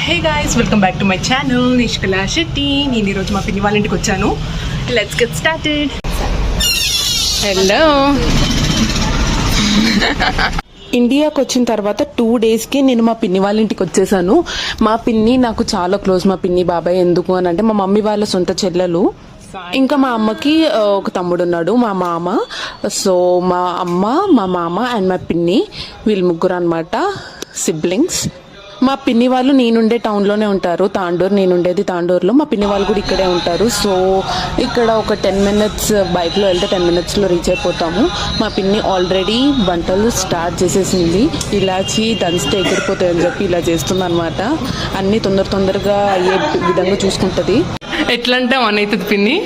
Hey guys, welcome back to my channel Nishkala Shetty. నేను ఈరోజు మా పిన్ని వాళ్ళ ఇంటికి వచ్చాను. Let's get started. హలో. ఇండియాకి వచ్చిన తర్వాత 2 daysకి నేను మా పిన్ని వాళ్ళ ఇంటికి వచ్చేసాను. మా పిన్ని నాకు చాలా క్లోజ్. మా పిన్ని బాబాయ్ ఎందుకు అని అంటే మా మమ్మీ వాళ్ళ సొంత చెల్లెలు. ఇంకా మా అమ్మకి ఒక తమ్ముడు ఉన్నాడు, మా మామ. సో మా అమ్మ, మా మామ అండ్ మా పిన్ని, వీళ్ళు ముగ్గురు అనమాట సిబ్లింగ్స్. మా పిన్ని వాళ్ళు నేనుండే టౌన్లోనే ఉంటారు, తాండూరు. నేనుండేది తాండూరులో. మా పిన్ని వాళ్ళు కూడా ఇక్కడే ఉంటారు. సో ఇక్కడ ఒక 10 minutes బైక్లో వెళ్తే 10 minutesలో రీచ్ అయిపోతాము. మా పిన్ని ఆల్రెడీ వంటలు స్టార్ట్ చేసేసింది. ఇలాచి దంచితే ఎగిరిపోతాయని చెప్పి ఇలా చేస్తుంది అనమాట. అన్నీ తొందరగా అయ్యే విధంగా చూసుకుంటుంది. ఎట్లా అంటే ఆన్ అవుతుంది పిన్ని.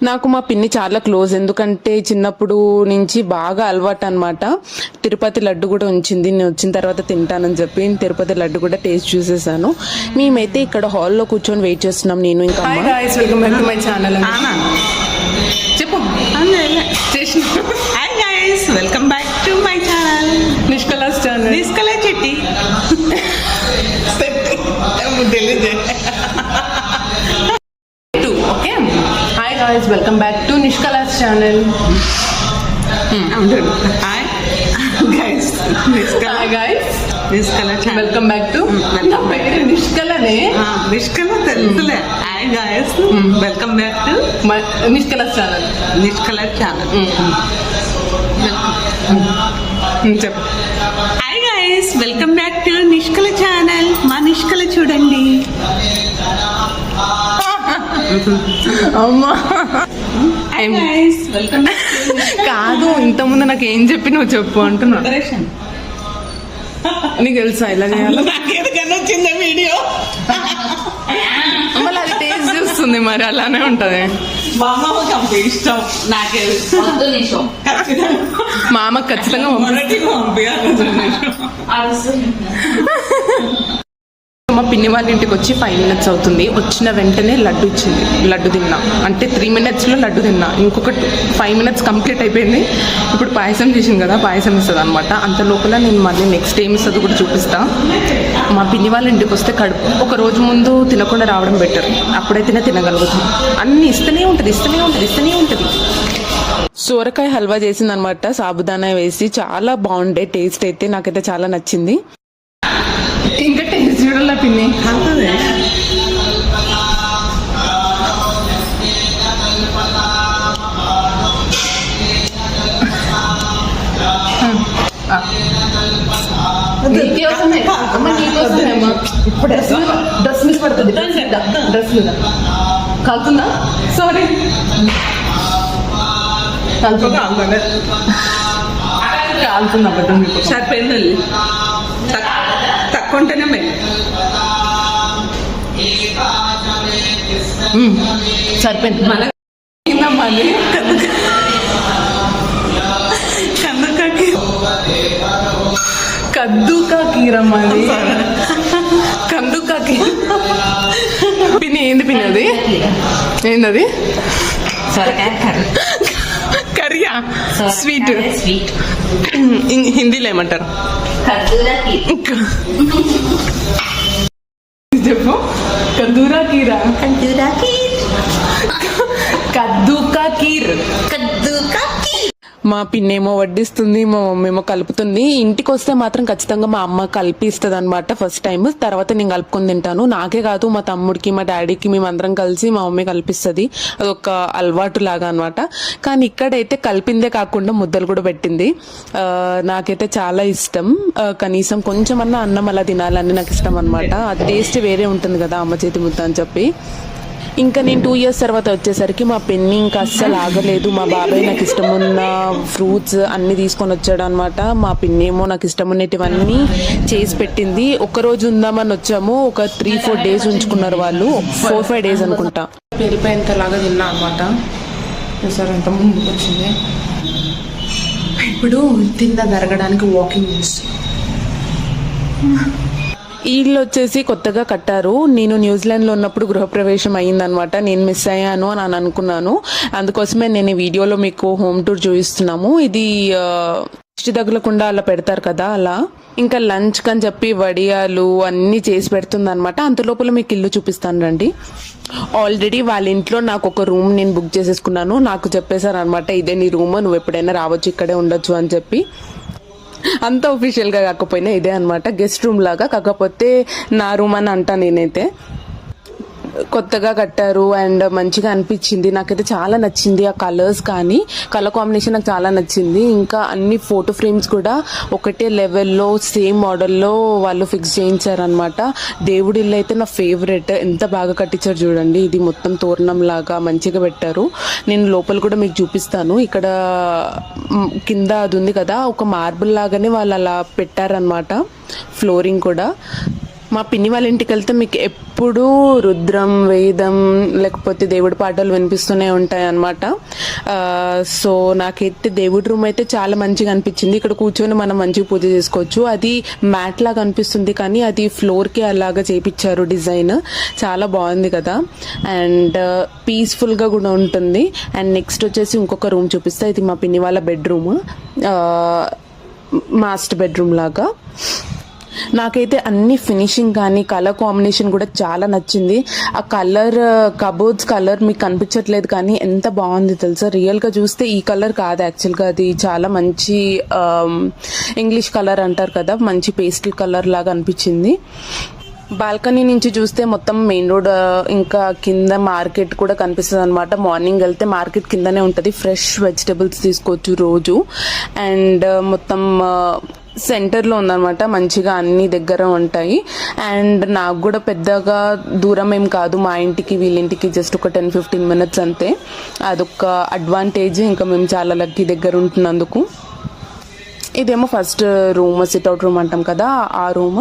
నాకు మా పిన్ని చాలా క్లోజ్, ఎందుకంటే చిన్నప్పుడు నుంచి బాగా అలవాటు అనమాట. తిరుపతి లడ్డు కూడా ఉంచింది, నేను వచ్చిన తర్వాత తింటానని చెప్పి తిరుపతి లడ్డు కూడా టేస్ట్ చూసేసాను. మేమైతే ఇక్కడ హాల్లో కూర్చొని వెయిట్ చేస్తున్నాం, నేను ఇంకా అమ్మ. Welcome back to my channel. చెప్పు. Hi guys, welcome back to my channel Nishkala's channel. Nishkala Shetty. Okay. Hi guys, welcome back to Nishkala's channel. Hi guys, hi guys, Nishkala channel. Welcome back to నిష్కలనే. నిష్కలా తెలుసులే. Hi guys, welcome back to Nishkala's channel. Nishkala channel. చెప్పు. Hi guys, welcome back to Nishkala channel. మా నిష్కల చూడండి. అమ్మా welcome back. కాదు, ఇంతకుముందు నాకు ఏం చెప్పి నువ్వు చెప్పు అంటున్నా. నీకు తెలుసా ఇలా చేయాలి? వచ్చింది వీడియో. మళ్ళీ అది టేస్ట్ చూస్తుంది, మరి అలానే ఉంటది. మా అమ్మకి ఇష్టం, నాకే మా అమ్మకి ఖచ్చితంగా మా పిన్ని వాళ్ళ ఇంటికి వచ్చి 5 minutes అవుతుంది. వచ్చిన వెంటనే లడ్డు ఇచ్చింది. లడ్డు తిన్నా అంటే 3 minutesలో లడ్డు తిన్నా. ఇంకొక 5 minutes కంప్లీట్ అయిపోయింది. ఇప్పుడు పాయసం చేసింది కదా, పాయసం ఇస్తుంది అనమాట. అంత లోపల నేను మళ్ళీ నెక్స్ట్ ఏం ఇస్తుంది కూడా చూపిస్తా. మా పిన్ని వాళ్ళ ఇంటికి వస్తే కడుపు ఒక రోజు ముందు తినకుండా రావడం బెటర్. అప్పుడైతేనే తినగలుగుతాం. అన్ని ఇస్తూనే ఉంటుంది. సోరకాయ హల్వా చేసింది అనమాట, సాబుదానా వేసి. చాలా బాగుండే టేస్ట్ అయితే, నాకైతే చాలా నచ్చింది. ఇంకా టేస్ట్ చూడాల పిన్ని. డ్రెస్ మిస్ పడుతుంది. డ్రెస్ మీద కాలుతుందా? సారీ, కాలుతుంది అబద్ధం. సరిపోయింది, తక్కువ ఉంటేనే మేము సరిపోయింది. మన కద్దుకా కీరమ్మది. కందుకా కీర పిన్ని. ఏంది పిన్ని అది? ఏందది? కర్రీయా? స్వీట్. హిందీలో ఏమంటారు? చెప్పు. కద్దూరా కీరా. కద్దుకా కీర్. మా పిన్నేమో వడ్డిస్తుంది, మా మమ్మేమో కలుపుతుంది. ఇంటికి వస్తే మాత్రం ఖచ్చితంగా మా అమ్మ కలిపిస్తుంది అనమాట ఫస్ట్ టైం. తర్వాత నేను కలుపుకొని తింటాను. నాకే కాదు, మా తమ్ముడికి, మా డాడీకి, మేమందరం కలిసి మా మమ్మీ కలిపిస్తుంది. అదొక అలవాటు లాగా అనమాట. కానీ ఇక్కడైతే కలిపిందే కాకుండా ముద్దలు కూడా పెట్టింది. నాకైతే చాలా ఇష్టం. కనీసం కొంచెమన్నా అన్నం అలా తినాలని నాకు ఇష్టం అనమాట. ఆ టేస్ట్ వేరే ఉంటుంది కదా అమ్మ చేతి ముద్ద అని చెప్పి. ఇంకా నేను 2 years తర్వాత వచ్చేసరికి మా పిన్ని ఇంకా అస్సలు ఆగలేదు. మా బాబాయ్ నాకు ఇష్టమున్న ఫ్రూట్స్ అన్ని తీసుకొని వచ్చాడు అనమాట. మా పిన్ని ఏమో నాకు ఇష్టమున్నటివన్నీ చేసి పెట్టింది. ఒక్కరోజు ఉందామని వచ్చాము, ఒక 3-4 days ఉంచుకున్నారు వాళ్ళు. 4-5 days అనుకుంటా. వెళ్ళిపోయేంతలాగా తిన్నా అనమాట. సార్ ఎంత ముందుకు వచ్చింది. ఇప్పుడు తింద జరగడానికి వాకింగ్ చేస్తాం. ఇల్లు వచ్చేసి కొత్తగా కట్టారు. నేను న్యూజిలాండ్లో ఉన్నప్పుడు గృహప్రవేశం అయ్యిందనమాట. నేను మిస్ అయ్యాను అని అనుకున్నాను. అందుకోసమే నేను ఈ వీడియోలో మీకు హోమ్ టూర్ చూపిస్తున్నాము. ఇది దిష్టి తగలకుండా అలా పెడతారు కదా, అలా ఇంకా లంచ్ కని చెప్పి వడియాలు అన్నీ చేసి పెడుతుంది అనమాట. అంత లోపల మీకు ఇల్లు చూపిస్తాను రండి. ఆల్రెడీ వాళ్ళ ఇంట్లో నాకు ఒక రూమ్ నేను బుక్ చేసేసుకున్నాను. నాకు చెప్పేశారు అనమాట, ఇదే నీ రూమ్, నువ్వు ఎప్పుడైనా రావచ్చు, ఇక్కడే ఉండొచ్చు అని చెప్పి. అంత ఒఫీషియల్ గా కాకపోయినా ఇదే అనమాట, గెస్ట్ రూమ్ లాగా. కాకపోతే నా రూమ్ అని అంటా నేనైతే. కొత్తగా కట్టారు అండ్ మంచిగా అనిపించింది. నాకైతే చాలా నచ్చింది ఆ కలర్స్, కానీ కలర్ కాంబినేషన్ నాకు చాలా నచ్చింది. ఇంకా అన్ని ఫోటో ఫ్రేమ్స్ కూడా ఒకటే లెవెల్లో సేమ్ మోడల్లో వాళ్ళు ఫిక్స్ చేయించారనమాట. దేవుడి ఇల్లు అయితే నా ఫేవరెట్. ఎంత బాగా కట్టించారు చూడండి. ఇది మొత్తం తోరణం లాగా మంచిగా పెట్టారు. నేను లోపల కూడా మీకు చూపిస్తాను. ఇక్కడ కింద అది ఉంది కదా, ఒక మార్బుల్ లాగానే వాళ్ళు అలా పెట్టారనమాట. ఫ్లోరింగ్ కూడా. మా పిన్ని వాళ్ళ ఇంటికి వెళ్తే మీకు ఎప్పుడూ రుద్రం, వేదం లేకపోతే దేవుడి పాటలు వినిపిస్తూనే ఉంటాయి అన్నమాట. సో నాకైతే దేవుడి రూమ్ అయితే చాలా మంచిగా అనిపించింది. ఇక్కడ కూర్చొని మనం మంచిగా పూజ చేసుకోవచ్చు. అది మ్యాట్ లాగా అనిపిస్తుంది కానీ అది ఫ్లోర్కి అలాగా చేపించారు డిజైన్. చాలా బాగుంది కదా, అండ్ పీస్ఫుల్గా కూడా ఉంటుంది. అండ్ నెక్స్ట్ వచ్చేసి ఇంకొక రూమ్ చూపిస్తా. ఇది మా పిన్ని వాళ్ళ బెడ్రూమ్, మాస్టర్ బెడ్రూమ్ లాగా. నాకైతే అన్ని ఫినిషింగ్ కానీ కలర్ కాంబినేషన్ కూడా చాలా నచ్చింది. ఆ కలర్, కబోర్డ్స్ కలర్ మీకు కనిపించట్లేదు కానీ ఎంత బాగుంది తెలుసా. రియల్గా చూస్తే ఈ కలర్ కాదు యాక్చువల్గా, అది చాలా మంచి ఇంగ్లీష్ కలర్ అంటారు కదా, మంచి పేస్టల్ కలర్ లాగా అనిపించింది. బాల్కనీ నుంచి చూస్తే మొత్తం మెయిన్ రోడ్, ఇంకా కింద మార్కెట్ కూడా కనిపిస్తుంది అనమాట. మార్నింగ్ వెళ్తే మార్కెట్ కిందనే ఉంటుంది. ఫ్రెష్ వెజిటబుల్స్ తీసుకోవచ్చు రోజు. అండ్ మొత్తం సెంటర్లో ఉందన్నమాట, మంచిగా అన్ని దగ్గర ఉంటాయి. అండ్ నాకు కూడా పెద్దగా దూరం ఏం కాదు మా ఇంటికి వీళ్ళింటికి, జస్ట్ ఒక 10-15 minutes అంతే. అదొక అడ్వాంటేజ్. ఇంకా మేము చాలా లక్కీ దగ్గర ఉంటున్నందుకు. ఇదేమో ఫస్ట్ రూమ్, సిట్అవుట్ రూమ్ అంటాం కదా, ఆ రూమ్.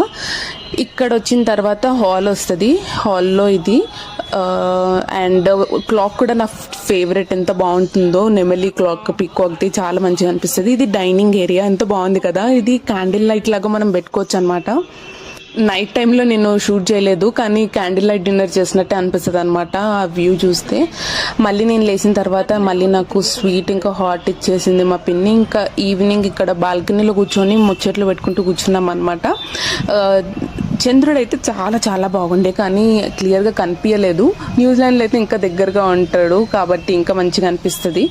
ఇక్కడ వచ్చిన తర్వాత హాల్ వస్తుంది. హాల్లో ఇది అండ్ క్లాక్ కూడా నా ఫేవరెట్. ఎంత బాగుంటుందో నెమలి క్లాక్, పీకాక్ది చాలా మంచిగా అనిపిస్తుంది. ఇది డైనింగ్ ఏరియా, ఎంత బాగుంది కదా. ఇది క్యాండిల్ లైట్ లాగా మనం పెట్టుకోవచ్చు అనమాట. నైట్ టైంలో నేను షూట్ చేయలేదు కానీ క్యాండిల్ లైట్ డిన్నర్ చేసినట్టే అనిపిస్తుంది అనమాట ఆ వ్యూ చూస్తే. మళ్ళీ నేను లేచిన తర్వాత మళ్ళీ నాకు స్వీట్ ఇంకా హాట్ ఇచ్చేసింది మా పిన్ని. ఇంకా ఈవినింగ్ ఇక్కడ బాల్కనీలో కూర్చొని ముచ్చట్లు పెట్టుకుంటూ కూర్చున్నాం అనమాట. చంద్రుడు అయితే చాలా చాలా బాగుండే కానీ క్లియర్గా కనిపించలేదు. న్యూజిలాండ్లో అయితే ఇంకా దగ్గరగా ఉంటాడు కాబట్టి ఇంకా మంచిగా అనిపిస్తుంది.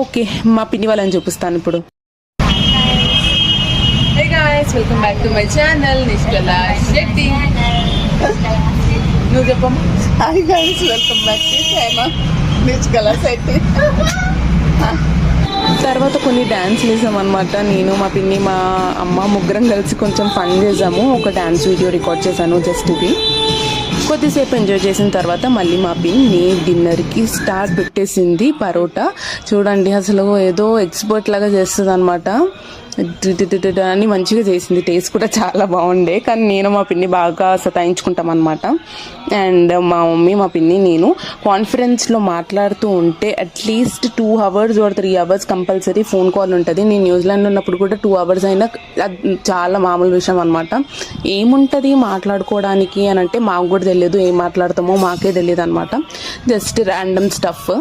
ఓకే, మా పిన్ని వాళ్ళని చూపిస్తాను ఇప్పుడు. Welcome back to my channel Nishkala Shetty. నువ్వు చెప్పమ్మా. Hi guys, welcome back to Nishkala Shetty. తర్వాత కొన్ని డ్యాన్స్ వేసామన్నమాట. నేను, మా పిన్ని, మా అమ్మ ముగ్గురం కలిసి కొంచెం ఫన్ చేసాము. ఒక డ్యాన్స్ వీడియో రికార్డ్ చేశాను జస్ట్ ఇది. కొద్దిసేపు ఎంజాయ్ చేసిన తర్వాత మళ్ళీ మా పిన్ని డిన్నర్కి స్టార్ట్ పెట్టేసింది. పరోటా చూడండి, అసలు ఏదో ఎక్స్పర్ట్ లాగా చేస్తుంది అనమాట. అని మంచిగా చేసింది. టేస్ట్ కూడా చాలా బాగుండే కానీ నేను మా పిన్ని బాగా సతాయించుకుంటాం అనమాట. అండ్ మా మమ్మీ, మా పిన్ని, నేను కాన్ఫరెన్స్లో మాట్లాడుతూ ఉంటే at least 2 hours or 3 hours compulsory phone call ఉంటుంది. నేను న్యూజిలాండ్లో ఉన్నప్పుడు కూడా 2 hours అయినా చాలా మామూలు విషయం అనమాట. ఏముంటుంది మాట్లాడుకోవడానికి అని అంటే మాకు కూడా తెలియదు, ఏం మాట్లాడతామో మాకే తెలియదు అనమాట. Just random stuff.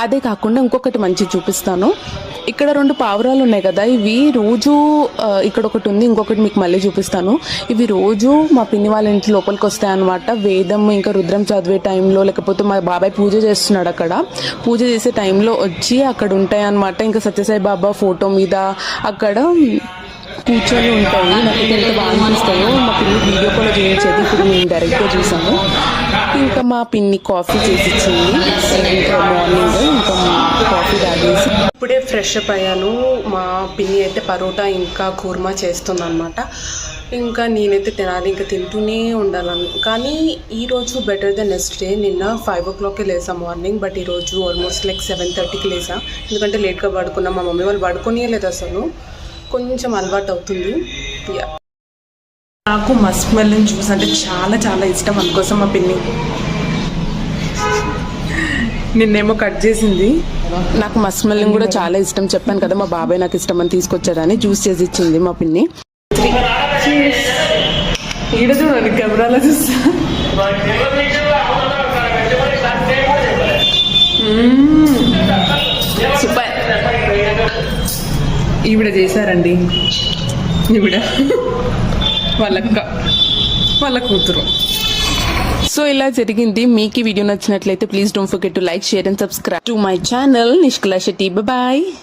అదే కాకుండా ఇంకొకటి మంచిగా చూపిస్తాను. ఇక్కడ 2 పావురాలు ఉన్నాయి కదా, ఇవి రోజు ఇక్కడ ఒకటి ఉంది, ఇంకొకటి మీకు మళ్ళీ చూపిస్తాను. ఇవి రోజు మా పిన్ని వాళ్ళ ఇంటి లోపలికి వస్తాయి అనమాట. వేదం ఇంకా రుద్రం చదివే టైంలో, లేకపోతే మా బాబాయ్ పూజ చేస్తున్నాడు అక్కడ, పూజ చేసే టైంలో వచ్చి అక్కడ ఉంటాయి అనమాట. ఇంకా సత్యసాయి బాబా ఫోటో మీద అక్కడ కూర్చొని ఉంటాయి. నాకైతే ఎంత బాగా అనిపిస్తాయో. మా పిన్ని వీడియో కాల్ చేయించేది, ఇప్పుడు నేను డైరెక్ట్గా చూసాను. ఇంకా మా పిన్ని కాఫీ చేసి ఇచ్చింది మార్నింగ్. ఇంకా కాఫీ తాగేసి ఇప్పుడే ఫ్రెష్ అప్ అయ్యాను. మా పిన్ని అయితే పరోటా ఇంకా కూర్మా చేస్తుంది అనమాట. ఇంకా నేనైతే తినాలి, ఇంకా తింటూనే ఉండాలను. కానీ ఈరోజు బెటర్ దెన్ నెక్స్ట్ డే. నిన్న 5 o'clockకి లేసా మార్నింగ్, బట్ ఈరోజు ఆల్మోస్ట్ లైక్ 7:30కి లేసా. ఎందుకంటే లేట్గా పడుకున్నా. మా మమ్మీ వాళ్ళు పడుకోనియలేదు అసలు. కొంచెం అలవాటు అవుతుంది. నాకు మస్క్ మెలన్ జ్యూస్ అంటే చాలా చాలా ఇష్టం. అందుకోసం మా పిన్ని నిన్నేమో కట్ చేసింది. నాకు మస్క్ మెలన్ కూడా చాలా ఇష్టం. చెప్పాను కదా మా బాబాయ్ నాకు ఇష్టం అని తీసుకొచ్చారని. జ్యూస్ చేసి ఇచ్చింది మా పిన్ని. ఈడ చూడండి, కెమెరాలో చూస్తా. సూపర్. ఈవిడ చేశారండి, ఈవిడ వాళ్ళక్క వాళ్ళ కూతురు. సో ఇలా జరిగింది. మీకు ఈ వీడియో నచ్చినట్లయితే please don't forget to like, share and subscribe to my channel Nishkala Shetty. Bye.